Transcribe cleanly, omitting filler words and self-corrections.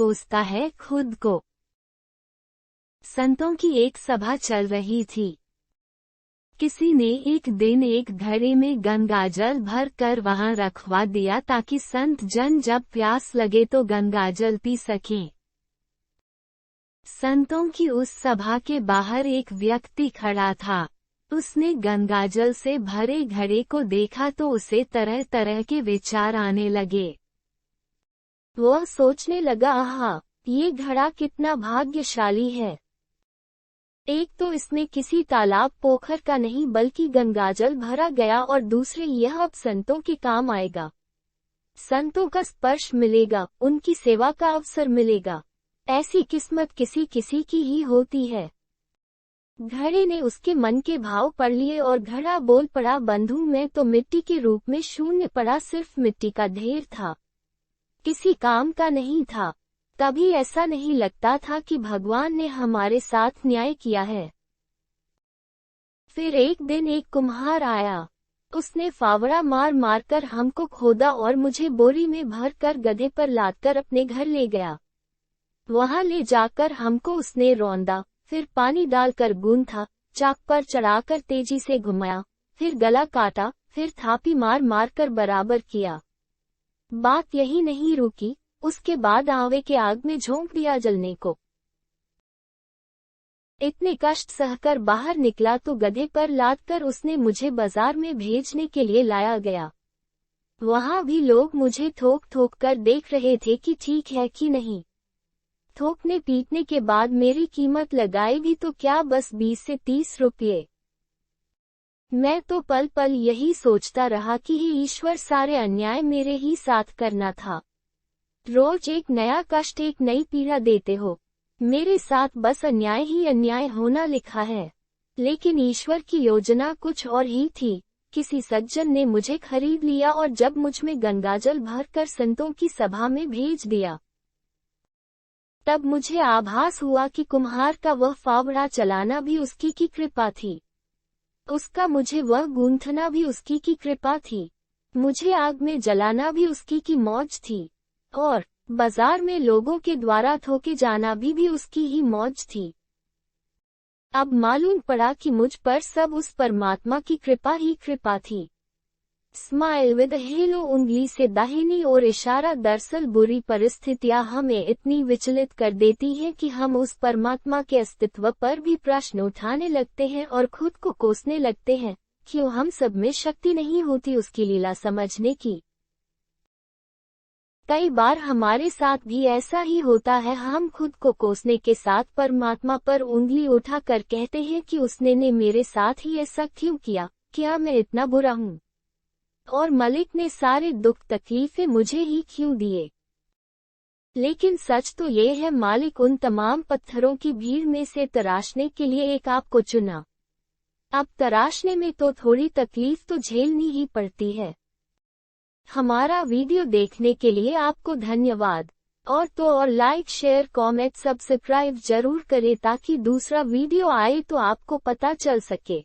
कोसता है खुद को। संतों की एक सभा चल रही थी। किसी ने एक दिन एक घड़े में गंगाजल भर कर वहां रखवा दिया ताकि संत जन जब प्यास लगे तो गंगाजल पी सकें। संतों की उस सभा के बाहर एक व्यक्ति खड़ा था। उसने गंगाजल से भरे घड़े को देखा तो उसे तरह तरह के विचार आने लगे। वह सोचने लगा, आहा, ये घड़ा कितना भाग्यशाली है। एक तो इसमें किसी तालाब पोखर का नहीं बल्कि गंगाजल भरा गया, और दूसरे यह अब संतों के काम आएगा। संतों का स्पर्श मिलेगा, उनकी सेवा का अवसर मिलेगा। ऐसी किस्मत किसी किसी की ही होती है। घड़े ने उसके मन के भाव पढ़ लिए और घड़ा बोल पड़ा, बंधु मैं तो मिट्टी के रूप में शून्य पड़ा, सिर्फ मिट्टी का ढेर था, किसी काम का नहीं था। कभी ऐसा नहीं लगता था कि भगवान ने हमारे साथ न्याय किया है। फिर एक दिन एक कुम्हार आया। उसने फावड़ा मार मार कर हमको खोदा और मुझे बोरी में भर कर गधे पर लादकर अपने घर ले गया। वहां ले जाकर हमको उसने रौंदा, फिर पानी डालकर गूंथा, चाक पर चढ़ाकर तेजी से घुमाया, फिर गला काटा, फिर थापी मार मार कर बराबर किया। बात यही नहीं रुकी, उसके बाद आवे के आग में झोंक दिया जलने को। इतने कष्ट सहकर बाहर निकला तो गधे पर लादकर उसने मुझे बाजार में भेजने के लिए लाया गया। वहां भी लोग मुझे थोक थोक कर देख रहे थे कि ठीक है कि नहीं। थोकने पीटने के बाद मेरी कीमत लगाई भी तो क्या, बस 20 से 30 रुपये। मैं तो पल पल यही सोचता रहा कि ये ईश्वर सारे अन्याय मेरे ही साथ करना था। रोज एक नया कष्ट, एक नई पीड़ा देते हो। मेरे साथ बस अन्याय ही अन्याय होना लिखा है। लेकिन ईश्वर की योजना कुछ और ही थी। किसी सज्जन ने मुझे खरीद लिया और जब मुझ में गंगाजल भरकर संतों की सभा में भेज दिया, तब मुझे आभास हुआ कि कुम्हार का वह फावड़ा चलाना भी उसकी की कृपा थी। उसका मुझे वह गूंथना भी उसकी की कृपा थी। मुझे आग में जलाना भी उसकी की मौज थी। और बाजार में लोगों के द्वारा थोके जाना भी उसकी ही मौज थी। अब मालूम पड़ा कि मुझ पर सब उस परमात्मा की कृपा ही कृपा थी। स्माइल विद हेलो उंगली से दाहिनी ओर इशारा। दरअसल बुरी परिस्थितियां हमें इतनी विचलित कर देती हैं कि हम उस परमात्मा के अस्तित्व पर भी प्रश्न उठाने लगते हैं और खुद को कोसने लगते हैं। क्यों हम सब में शक्ति नहीं होती उसकी लीला समझने की? कई बार हमारे साथ भी ऐसा ही होता है। हम खुद को कोसने के साथ परमात्मा पर उंगली उठाकर कहते हैं कि उसने ने मेरे साथ ही ऐसा क्यों किया, क्या मैं इतना बुरा हूँ? और मालिक ने सारे दुख तकलीफें मुझे ही क्यों दिए? लेकिन सच तो ये है, मालिक उन तमाम पत्थरों की भीड़ में से तराशने के लिए एक आपको चुना। अब तराशने में तो थोड़ी तकलीफ तो झेलनी ही पड़ती है। हमारा वीडियो देखने के लिए आपको धन्यवाद। और लाइक शेयर कमेंट सब्सक्राइब जरूर करें ताकि दूसरा वीडियो आए तो आपको पता चल सके।